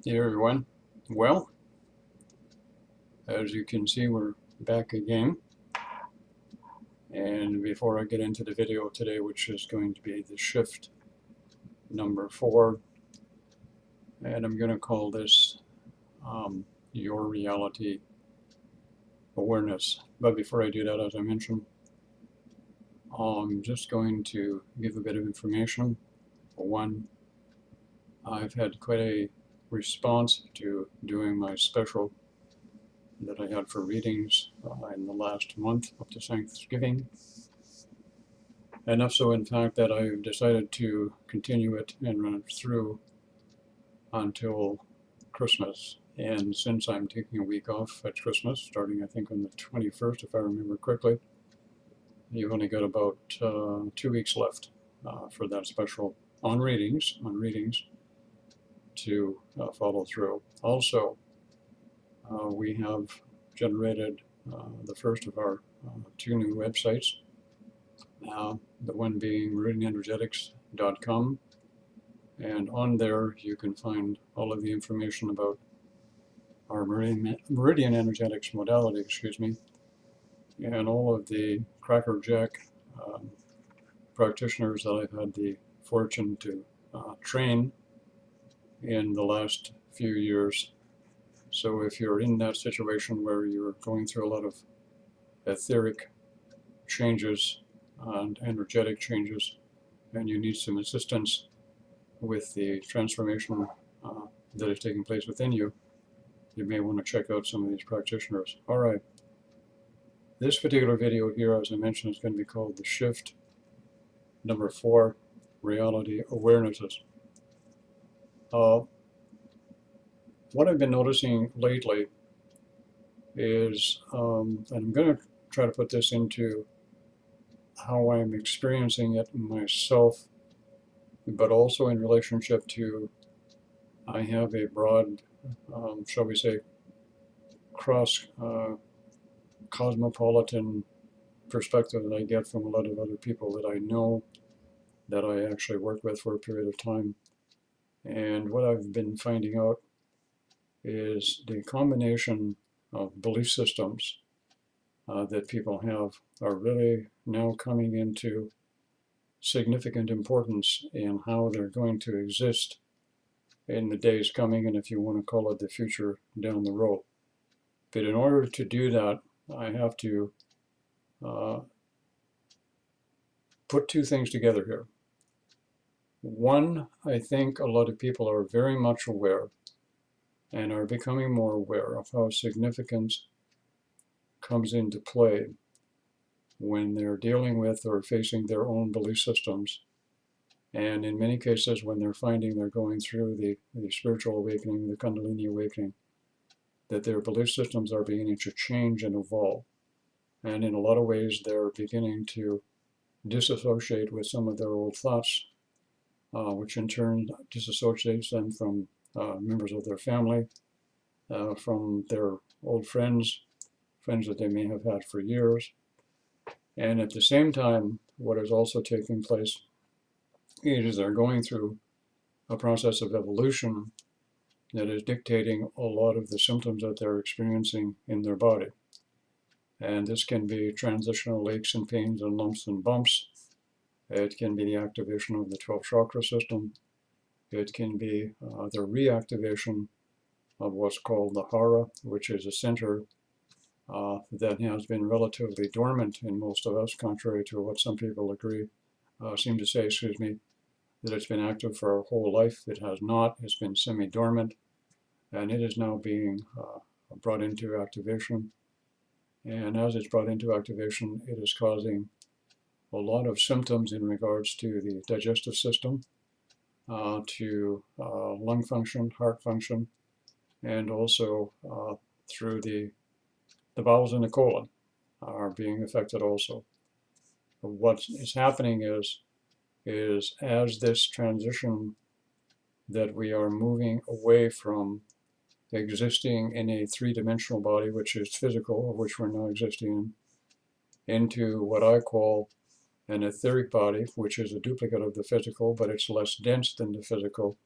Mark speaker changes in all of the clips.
Speaker 1: Hey everyone. Well, as you can see, we're back again. And before I get into the video today, which is going to be the shift number 4, and I'm going to call this Your Reality Awareness. But before I do that, as I mentioned, I'm just going to give a bit of information. For one, I've had quite a response to doing my special that I had for readings in the last month up to Thanksgiving. Enough so, in fact, that I've decided to continue it and run it through until Christmas. And since I'm taking a week off at Christmas, starting I think on the 21st, if I remember correctly, you've only got about 2 weeks left for that special on readings to follow through. Also, we have generated the first of our 2 new websites. The one being meridianenergetics.com, and on there you can find all of the information about our meridian energetics modality, and all of the crackerjack practitioners that I've had the fortune to train in the last few years. So if you're in that situation where you're going through a lot of etheric changes and energetic changes, and you need some assistance with the transformation that is taking place within you, you may want to check out some of these practitioners. All right. This particular video here, as I mentioned, is going to be called the shift number 4, reality awarenesses. What I've been noticing lately is, and I'm going to try to put this into how I'm experiencing it myself, but also in relationship to, I have a broad, shall we say, cross cosmopolitan perspective that I get from a lot of other people that I know, that I actually work with for a period of time. And what I've been finding out is the combination of belief systems that people have are really now coming into significant importance in how they're going to exist in the days coming, and if you want to call it the future down the road. But in order to do that, I have to put 2 things together here. One, I think a lot of people are very much aware and are becoming more aware of how significance comes into play when they're dealing with or facing their own belief systems. And in many cases, when they're finding they're going through the spiritual awakening, the Kundalini awakening, that their belief systems are beginning to change and evolve. And in a lot of ways, they're beginning to disassociate with some of their old thoughts, which in turn disassociates them from members of their family, from their old friends that they may have had for years. And at the same time, what is also taking place is they're going through a process of evolution that is dictating a lot of the symptoms that they're experiencing in their body. And this can be transitional aches and pains and lumps and bumps. It can be the activation of the 12th chakra system. It can be the reactivation of what's called the hara, which is a center that has been relatively dormant in most of us, contrary to what some people seem to say, that it's been active for our whole life. It has not. It's been semi-dormant, and it is now being brought into activation. And as it's brought into activation, it is causing a lot of symptoms in regards to the digestive system, to lung function, heart function, and also through the bowels and the colon are being affected also. What is happening is as this transition that we are moving away from existing in a 3-dimensional body, which is physical, of which we're now existing in, into what I call an etheric body, which is a duplicate of the physical, but it's less dense than the physical.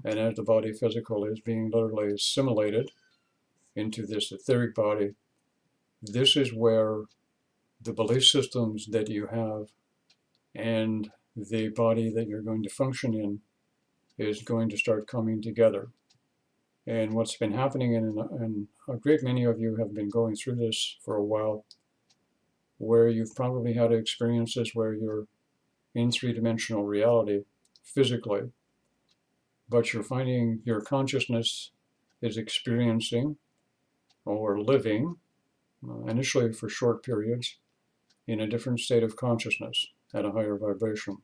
Speaker 1: And as the body physical is being literally assimilated into this etheric body, this is where the belief systems that you have and the body that you're going to function in is going to start coming together. And what's been happening, and a great many of you have been going through this for a while, where you've probably had experiences where you're in three-dimensional reality physically, but you're finding your consciousness is experiencing or living, initially for short periods, in a different state of consciousness at a higher vibration.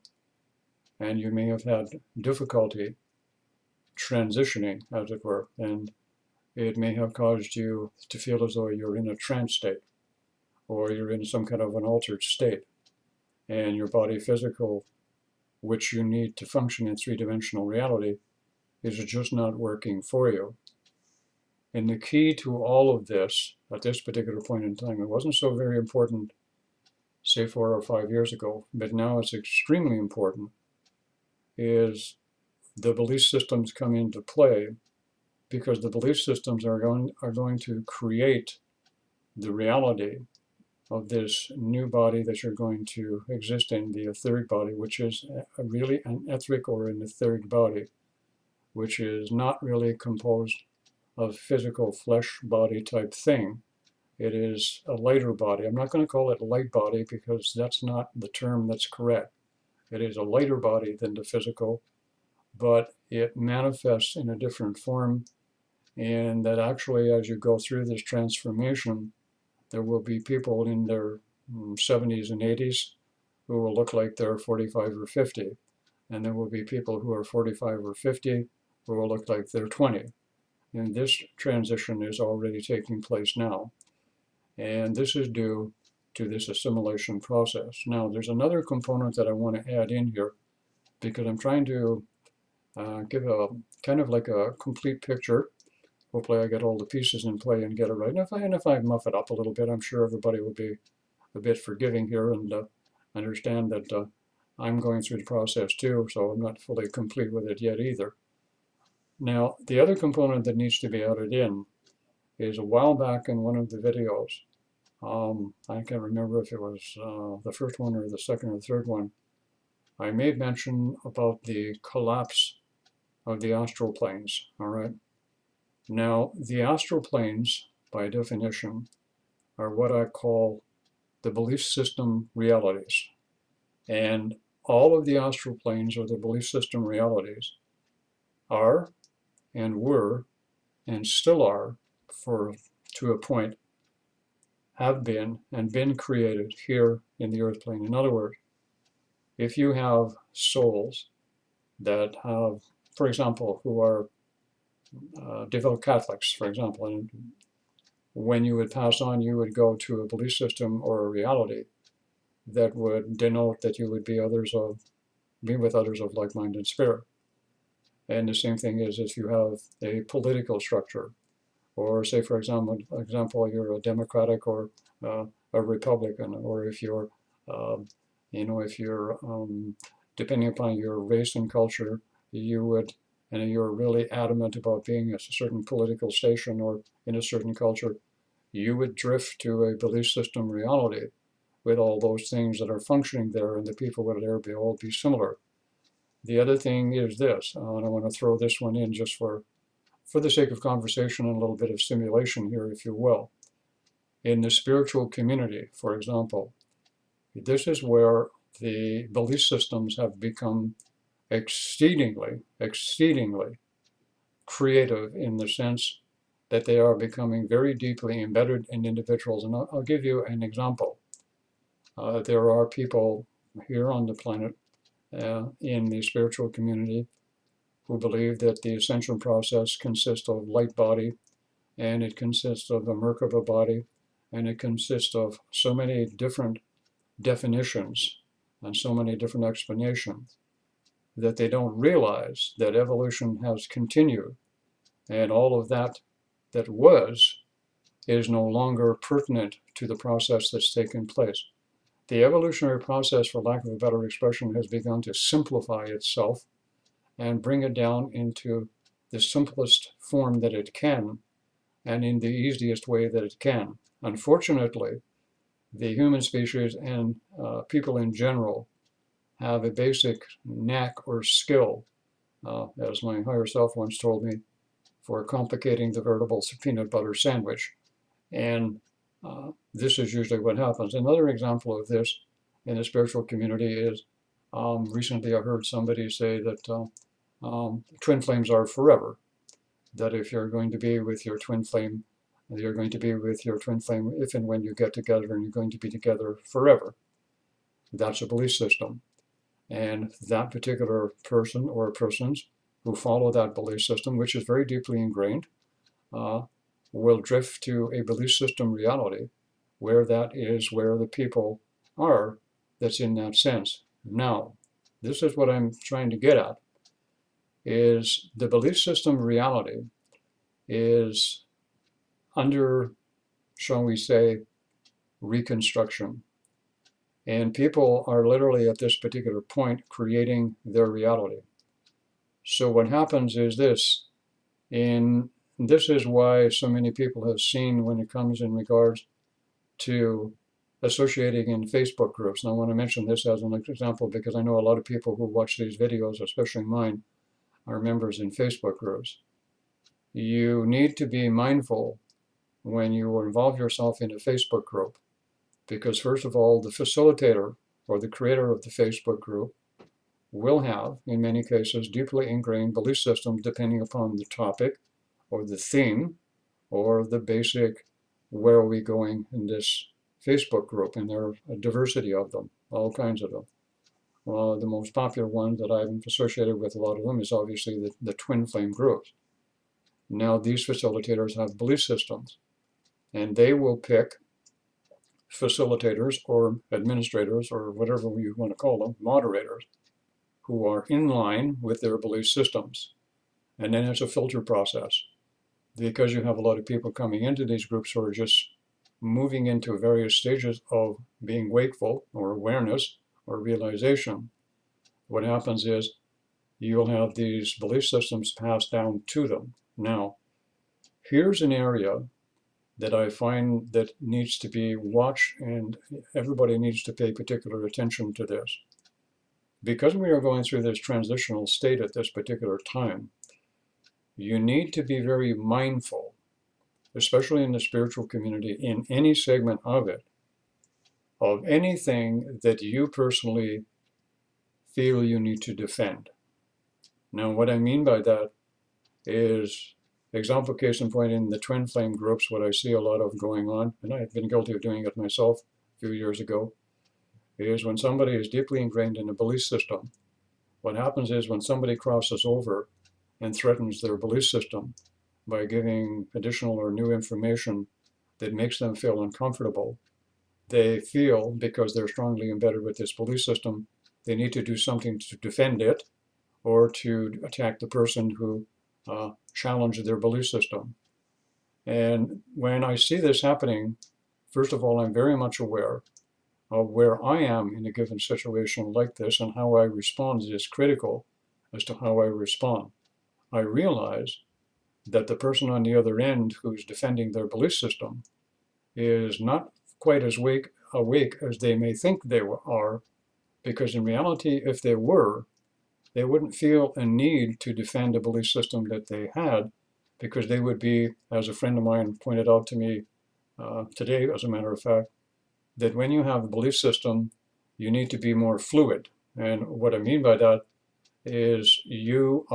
Speaker 1: And you may have had difficulty transitioning, as it were, and it may have caused you to feel as though you're in a trance state or you're in some kind of an altered state, and your body physical, which you need to function in three-dimensional reality, is just not working for you. And the key to all of this at this particular point in time, it wasn't so very important, say 4 or 5 years ago, but now it's extremely important, is the belief systems come into play, because the belief systems are going to create the reality of this new body that you're going to exist in, the etheric body, which is really an etheric or an etheric body, which is not really composed of physical flesh body type thing. It is a lighter body. I'm not going to call it light body because that's not the term that's correct. It is a lighter body than the physical, but it manifests in a different form, and that actually as you go through this transformation, there will be people in their 70s and 80s who will look like they're 45 or 50. And there will be people who are 45 or 50 who will look like they're 20. And this transition is already taking place now. And this is due to this assimilation process. Now, there's another component that I want to add in here, because I'm trying to give a kind of like a complete picture. Hopefully I get all the pieces in play and get it right. And if I muff it up a little bit, I'm sure everybody will be a bit forgiving here and understand that I'm going through the process too, so I'm not fully complete with it yet either. Now, the other component that needs to be added in is a while back in one of the videos, I can't remember if it was the first one or the second or third one, I made mention about the collapse of the astral planes, all right? Now, the astral planes, by definition, are what I call the belief system realities. And all of the astral planes, or the belief system realities, are and were and still are, to a point, have been and been created here in the earth plane. In other words, if you have souls that have, for example, who are devout Catholics, for example, and when you would pass on, you would go to a belief system or a reality that would denote that you would be with others of like-minded spirit. And the same thing is if you have a political structure, or say, for example, you're a Democratic or a Republican, or if you're, depending upon your race and culture, you would, and you're really adamant about being a certain political station or in a certain culture, you would drift to a belief system reality with all those things that are functioning there, and the people would all be similar. The other thing is this, and I want to throw this one in just for the sake of conversation and a little bit of simulation here, if you will. In the spiritual community, for example, this is where the belief systems have become exceedingly creative, in the sense that they are becoming very deeply embedded in individuals. And I'll give you an example. There are people here on the planet in the spiritual community who believe that the ascension process consists of light body, and it consists of the Merkaba body, and it consists of so many different definitions and so many different explanations that they don't realize that evolution has continued, and all of that was is no longer pertinent to the process that's taken place. The evolutionary process, for lack of a better expression, has begun to simplify itself and bring it down into the simplest form that it can and in the easiest way that it can. Unfortunately, the human species and people in general have a basic knack or skill, as my higher self once told me, for complicating the veritable peanut butter sandwich. And this is usually what happens. Another example of this in the spiritual community is recently I heard somebody say that twin flames are forever, that if you're going to be with your twin flame, you're going to be with your twin flame if and when you get together, and you're going to be together forever. That's a belief system. And that particular person or persons who follow that belief system, which is very deeply ingrained, will drift to a belief system reality where that is where the people are that's in that sense. Now, this is what I'm trying to get at, is the belief system reality is under, shall we say, reconstruction. And people are literally at this particular point creating their reality. So what happens is this, and this is why so many people have seen when it comes in regards to associating in Facebook groups. And I want to mention this as an example because I know a lot of people who watch these videos, especially mine, are members in Facebook groups. You need to be mindful when you involve yourself in a Facebook group, because first of all, the facilitator or the creator of the Facebook group will have, in many cases, deeply ingrained belief systems depending upon the topic or the theme or the basic, where are we going in this Facebook group, and there are a diversity of them, all kinds of them. The most popular one that I'm associated with a lot of them is obviously the twin flame groups. Now these facilitators have belief systems, and they will pick facilitators or administrators or whatever you want to call them, moderators, who are in line with their belief systems. And then it's a filter process, because you have a lot of people coming into these groups who are just moving into various stages of being wakeful or awareness or realization. What happens is you'll have these belief systems passed down to them. Now, here's an area that I find that needs to be watched, and everybody needs to pay particular attention to this. Because we are going through this transitional state at this particular time, you need to be very mindful, especially in the spiritual community, in any segment of it, of anything that you personally feel you need to defend. Now, what I mean by that is, example case in point, in the twin flame groups, what I see a lot of going on, and I've been guilty of doing it myself a few years ago, is when somebody is deeply ingrained in a belief system, what happens is when somebody crosses over and threatens their belief system by giving additional or new information that makes them feel uncomfortable, they feel, because they're strongly embedded with this belief system, they need to do something to defend it or to attack the person who challenged their belief system. And when I see this happening, first of all, I'm very much aware of where I am in a given situation like this, and how I respond is critical as to how I respond. I realize that the person on the other end who's defending their belief system is not quite as awake as they may think they are, because in reality, if they were, they wouldn't feel a need to defend a belief system that they had, because they would be, as a friend of mine pointed out to me today, as a matter of fact, that when you have a belief system, you need to be more fluid. And what I mean by that is you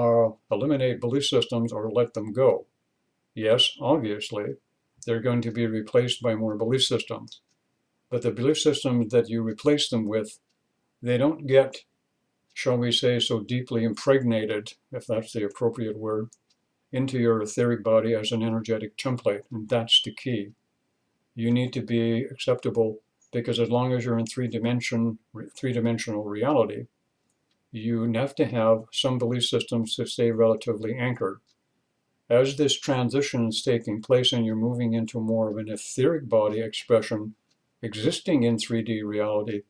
Speaker 1: eliminate belief systems or let them go. Yes, obviously, they're going to be replaced by more belief systems. But the belief systems that you replace them with, they don't get, shall we say, so deeply impregnated, if that's the appropriate word, into your etheric body as an energetic template. And that's the key. You need to be acceptable, because as long as you're in three-dimensional reality, you have to have some belief systems to stay relatively anchored. As this transition is taking place and you're moving into more of an etheric body expression existing in 3D reality,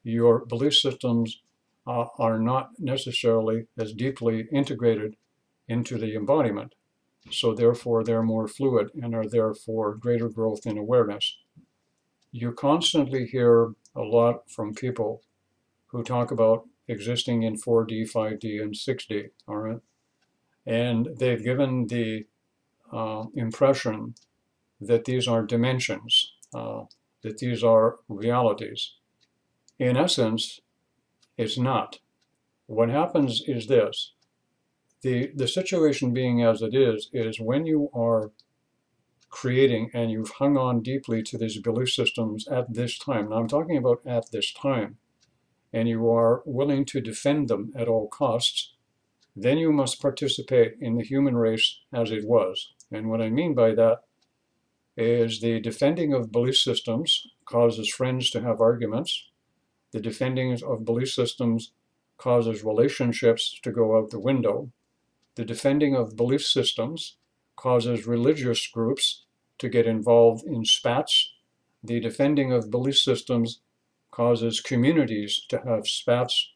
Speaker 1: your belief systems are not necessarily as deeply integrated into the embodiment. So therefore, they're more fluid and are therefore greater growth in awareness. You constantly hear a lot from people who talk about existing in 4D, 5D, and 6D, all right? And they've given the impression that these are dimensions, that these are realities. In essence, it's not. What happens is this. The situation being as it is when you are creating and you've hung on deeply to these belief systems at this time. Now I'm talking about at this time, and you are willing to defend them at all costs, then you must participate in the human race as it was. And what I mean by that is the defending of belief systems causes friends to have arguments. The defending of belief systems causes relationships to go out the window. The defending of belief systems causes religious groups to get involved in spats. The defending of belief systems causes communities to have spats.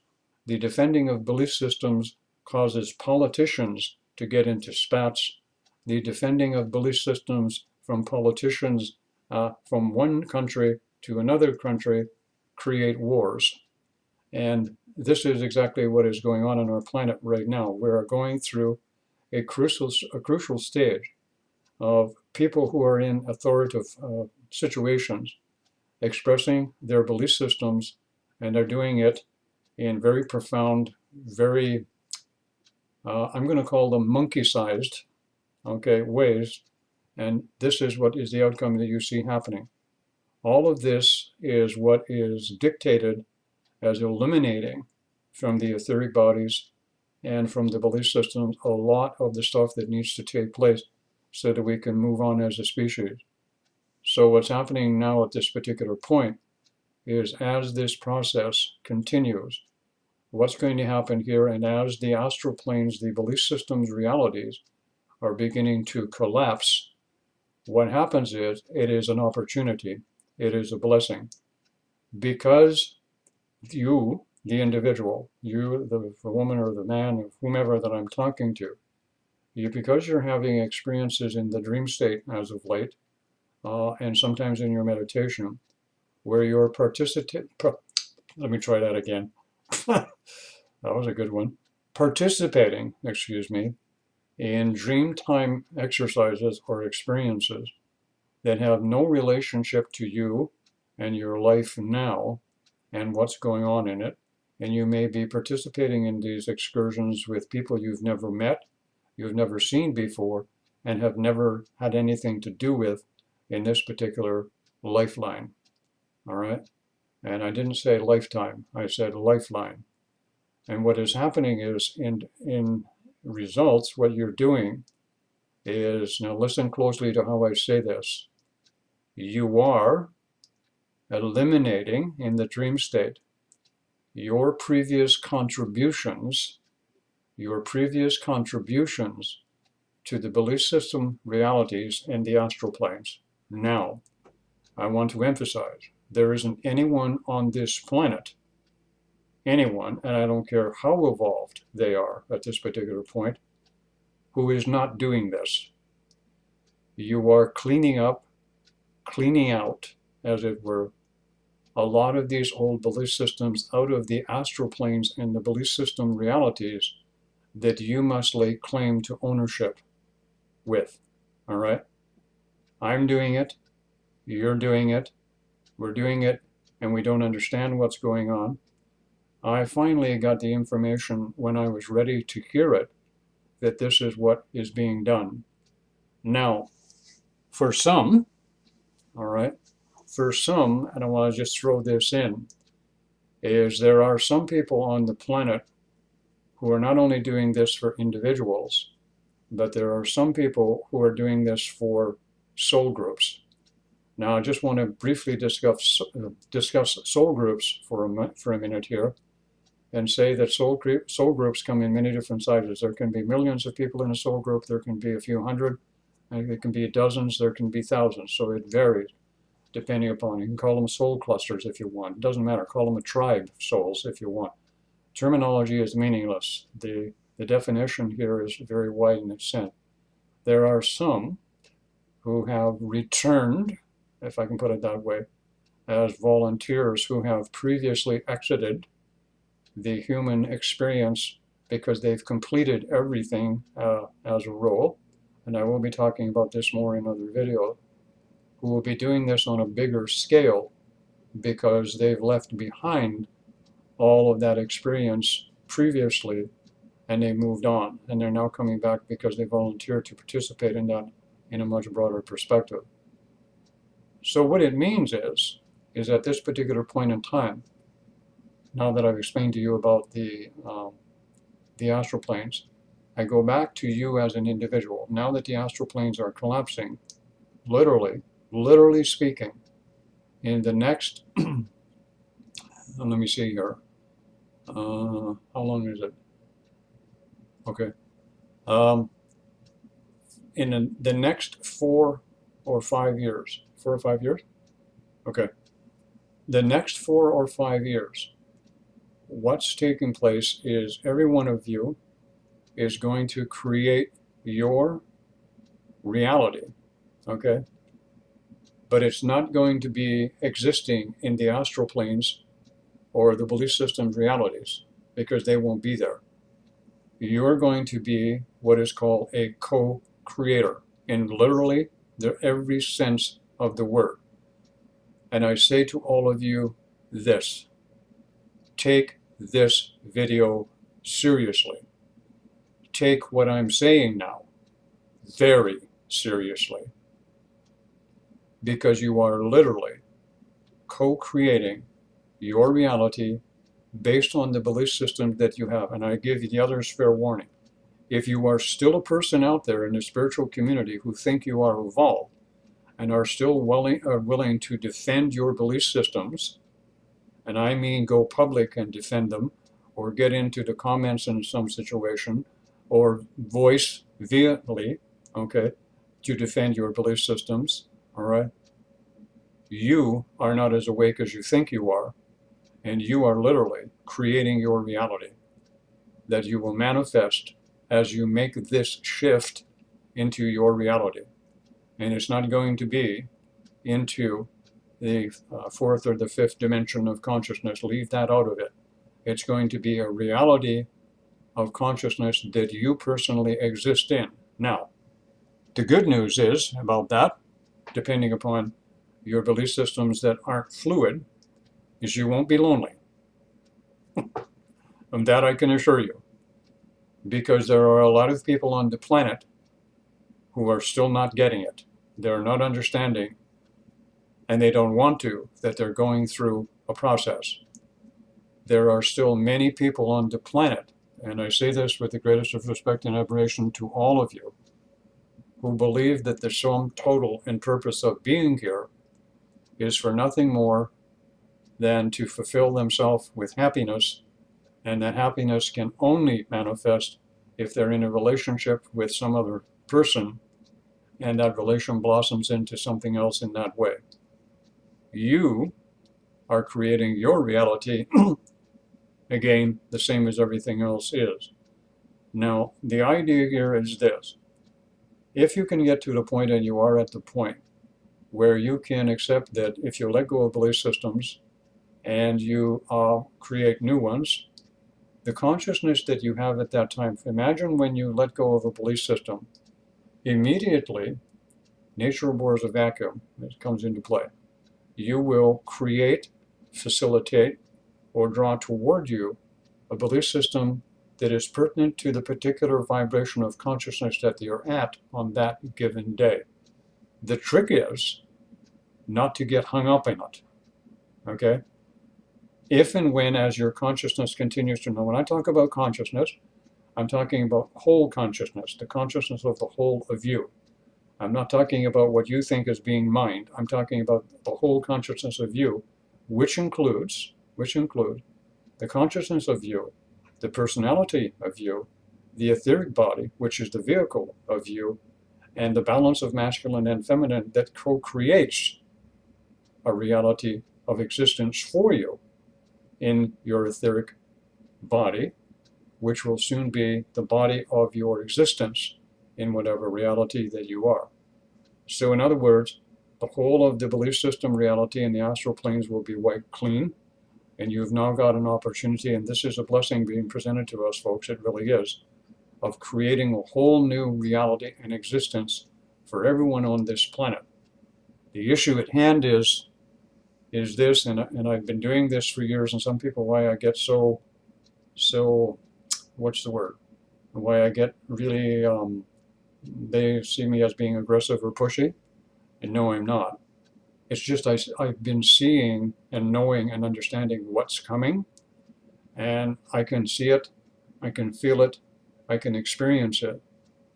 Speaker 1: The defending of belief systems causes politicians to get into spats. The defending of belief systems from politicians from one country to another country create wars. And this is exactly what is going on our planet right now. We're going through a crucial stage of people who are in authoritative situations expressing their belief systems, and they're doing it in very profound, very, I'm going to call them monkey-sized, okay, ways. And this is what is the outcome that you see happening. All of this is what is dictated as eliminating from the etheric bodies and from the belief systems a lot of the stuff that needs to take place so that we can move on as a species. So what's happening now at this particular point is as this process continues, what's going to happen here, and as the astral planes, the belief systems realities are beginning to collapse, what happens is it is an opportunity, it is a blessing. Because you, the individual, you, the woman or the man, or whomever that I'm talking to, because you're having experiences in the dream state as of late, and sometimes in your meditation, where you're let me try that again. That was a good one. Participating, in dream time exercises or experiences that have no relationship to you and your life now and what's going on in it. And you may be participating in these excursions with people you've never met, you've never seen before, and have never had anything to do with in this particular lifeline. All right? And I didn't say lifetime, I said lifeline. And what is happening is in results, what you're doing is, now listen closely to how I say this. You are eliminating in the dream state your previous contributions to the belief system realities in the astral planes. Now, I want to emphasize, there isn't anyone on this planet, anyone, and I don't care how evolved they are at this particular point, who is not doing this. You are cleaning out, as it were, a lot of these old belief systems out of the astral planes and the belief system realities that you must lay claim to ownership with. All right? I'm doing it. You're doing it. We're doing it, and we don't understand what's going on. I finally got the information when I was ready to hear it, that this is what is being done. Now, for some, all right, and I want to just throw this in, is there are some people on the planet who are not only doing this for individuals, but there are some people who are doing this for soul groups. Now, I just want to briefly discuss soul groups for a minute here, and say that soul groups come in many different sizes. There can be millions of people in a soul group. There can be a few hundred. It can be dozens. There can be thousands. So it varies depending upon. You can call them soul clusters if you want. It doesn't matter. Call them a tribe of souls if you want. terminology is meaningless. The definition here is very wide in its sense. There are some who have returned, if I can put it that way, as volunteers who have previously exited the human experience because they've completed everything as a role. And I will be talking about this more in other videos, who will be doing this on a bigger scale because they've left behind all of that experience previously and they moved on, and they're now coming back because they volunteered to participate in that in a much broader perspective. So what it means is at this particular point in time, now that I've explained to you about the astral planes, I go back to you as an individual. Now that the astral planes are collapsing, literally speaking, in the next, let me see here, how long is it? Okay. In the next 4 or 5 years, 4 or 5 years? Okay. The next 4 or 5 years, what's taking place is every one of you is going to create your reality, okay? But it's not going to be existing in the astral planes or the belief system's realities, because they won't be there. You're going to be what is called a co-creator in literally every sense of the word. And I say to all of you this: take this video seriously. Take what I'm saying now very seriously, because you are literally co-creating your reality based on the belief system that you have. And I give the others fair warning. If you are still a person out there in the spiritual community who think you are evolved and are still willing to defend your belief systems, and I mean go public and defend them, or get into the comments in some situation, or voice vehemently, okay, to defend your belief systems, all right? You are not as awake as you think you are, and you are literally creating your reality that you will manifest as you make this shift into your reality. And it's not going to be into the fourth or the fifth dimension of consciousness. Leave that out of it. It's going to be a reality of consciousness that you personally exist in. Now, the good news is about that, depending upon your belief systems that aren't fluid, is you won't be lonely. And that I can assure you, because there are a lot of people on the planet who are still not getting it. They're not understanding, and they don't want to, that they're going through a process. There are still many people on the planet, and I say this with the greatest of respect and admiration to all of you, who believe that the sum total and purpose of being here is for nothing more than to fulfill themselves with happiness, and that happiness can only manifest if they're in a relationship with some other person, and that relation blossoms into something else in that way. You are creating your reality, again, the same as everything else is. Now, the idea here is this: if you can get to the point, and you are at the point, where you can accept that if you let go of belief systems and you create new ones, the consciousness that you have at that time, imagine when you let go of a belief system, immediately nature abhors a vacuum. It comes into play. You will create, facilitate, or draw toward you a belief system that is pertinent to the particular vibration of consciousness that you're at on that given day. The trick is not to get hung up in it, okay? If and when, as your consciousness continues to know, when I talk about consciousness, I'm talking about whole consciousness, the consciousness of the whole of you. I'm not talking about what you think is being mind. I'm talking about the whole consciousness of you, which includes the consciousness of you, the personality of you, the etheric body, which is the vehicle of you, and the balance of masculine and feminine that co-creates a reality of existence for you in your etheric body, which will soon be the body of your existence in whatever reality that you are. So in other words, the whole of the belief system reality in the astral planes will be wiped clean, and you've now got an opportunity, and this is a blessing being presented to us, folks, it really is, of creating a whole new reality and existence for everyone on this planet. The issue at hand is this, and I've been doing this for years, and some people, why I get so, what's the word? Why I get really, they see me as being aggressive or pushy, and no, I'm not. It's just I've been seeing and knowing and understanding what's coming, and I can see it, I can feel it, I can experience it.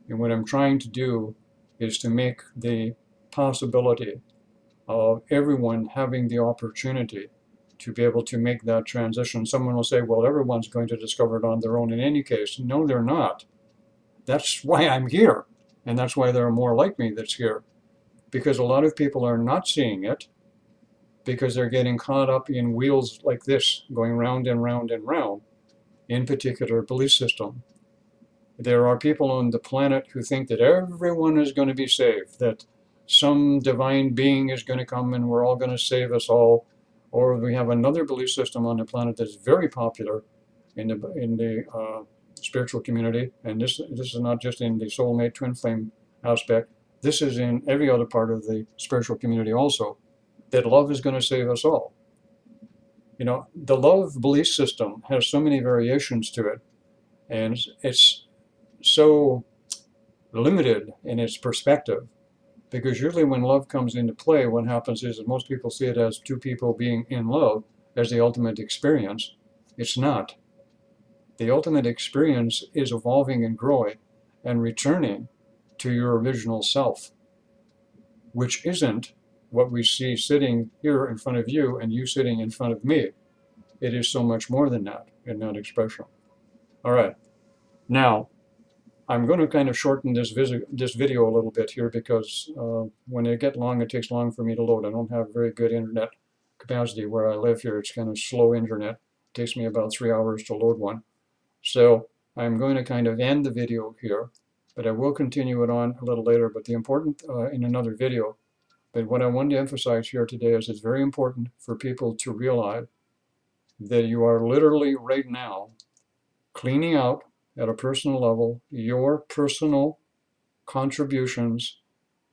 Speaker 1: And what I'm trying to do is to make the possibility of everyone having the opportunity to be able to make that transition. Someone will say, well, everyone's going to discover it on their own in any case. No, they're not. That's why I'm here. And that's why there are more like me that's here. Because a lot of people are not seeing it because they're getting caught up in wheels like this, going round and round and round in particular belief system. There are people on the planet who think that everyone is going to be saved, that some divine being is going to come and we're all going to save us all. Or we have another belief system on the planet that's very popular in the spiritual community, and this is not just in the soulmate twin flame aspect. This is in every other part of the spiritual community also, that love is going to save us all. You know, the love belief system has so many variations to it, and it's so limited in its perspective, because usually when love comes into play, what happens is that most people see it as two people being in love as the ultimate experience. It's not. The ultimate experience is evolving and growing and returning to your original self, which isn't what we see sitting here in front of you and you sitting in front of me. It is so much more than that in that expression. All right. Now, I'm going to kind of shorten this video a little bit here because when they get long, it takes long for me to load. I don't have very good internet capacity where I live here. It's kind of slow internet. It takes me about 3 hours to load one. So I'm going to kind of end the video here, but I will continue it on a little later. But the important in another video. But what I want to emphasize here today is it's very important for people to realize that you are literally right now cleaning out at a personal level your personal contributions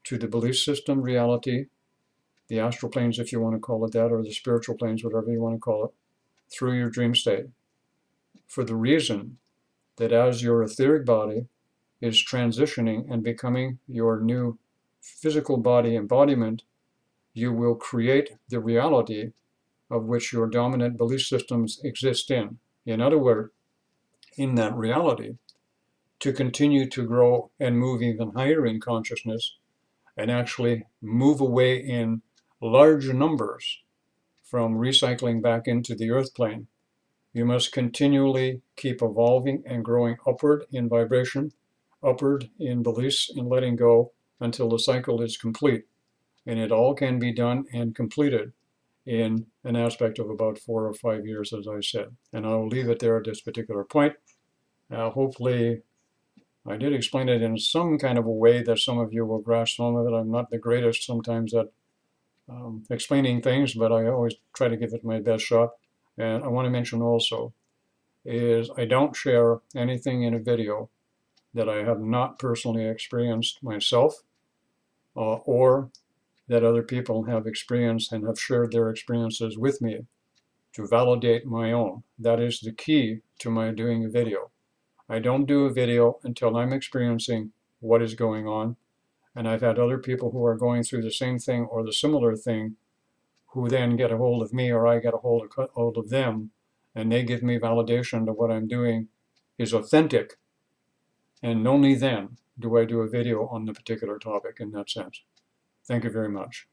Speaker 1: to the belief system reality, the astral planes, if you want to call it that, or the spiritual planes, whatever you want to call it, through your dream state. For the reason that as your etheric body is transitioning and becoming your new physical body embodiment, you will create the reality of which your dominant belief systems exist in. In other words, in that reality, to continue to grow and move even higher in consciousness and actually move away in large numbers from recycling back into the earth plane. You must continually keep evolving and growing upward in vibration, upward in beliefs and letting go until the cycle is complete. And it all can be done and completed in an aspect of about 4 or 5 years, as I said. And I will leave it there at this particular point. Hopefully, I did explain it in some kind of a way that some of you will grasp some of it. I'm not the greatest sometimes at explaining things, but I always try to give it my best shot. And I want to mention also is I don't share anything in a video that I have not personally experienced myself or that other people have experienced and have shared their experiences with me to validate my own. That is the key to my doing a video. I don't do a video until I'm experiencing what is going on. And I've had other people who are going through the same thing or the similar thing who then get a hold of me or I get a hold of them, and they give me validation that what I'm doing is authentic. And only then do I do a video on the particular topic in that sense. Thank you very much.